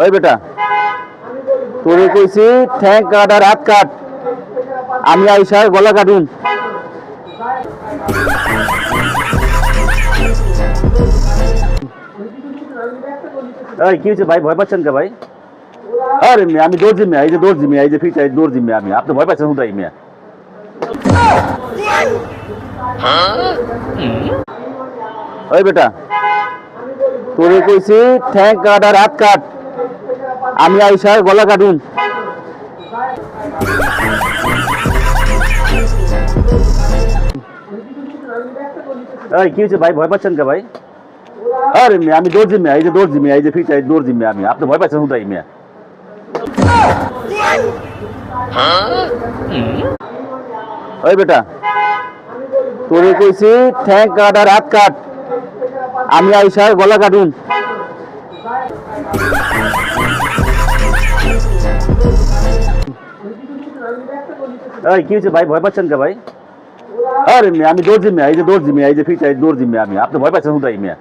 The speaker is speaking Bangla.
ওই বেটা, তোরে কইছি ঠ্যাং কাট আর হাত কাট, আমি আইসা গলা কাটুন। এই কি হয়েছে ভাই, ভয় পাচ্ছেন কে ভাই? আরে মিয়া আমি দৌড়ছি মিয়া, এই যে দৌড়ছি মিয়া, এই যে ফিট দৌড়ছি মিয়া, আমি আপনি ভয় পাচ্ছেন হুদাই মিয়া। ওই বেটা, তোরে কইছি ঠ্যাং কাট আর হাত কাট, আমি আইসা গলা কাটুন। এই কি হয়েছে ভাই, ভয় পাচ্ছেন কে ভাই? আরে মিয়া আমি দৌড়ছি মিয়া, এই যে দৌড়ছি মিয়া, এই যে ফিট দৌড়ছি মিয়া, আমি আপনি ভয় পাচ্ছেন হুদাই মিয়া। ওই বেটা, তোরে কইছি ঠ্যাং কাট আর হাত কাট, আমি আইসা গলা কাটুন। এই কি হয়েছে ভাই, ভয় পাচ্ছেন কে ভাই? আরে মিয়া আমি দৌড়ছি মিয়া, এই যে দৌড়ছি মিয়া, এই যে ফিট দৌড়ছি মিয়া, আমি আপনি ভয় পাচ্ছেন হুদাই মিয়া।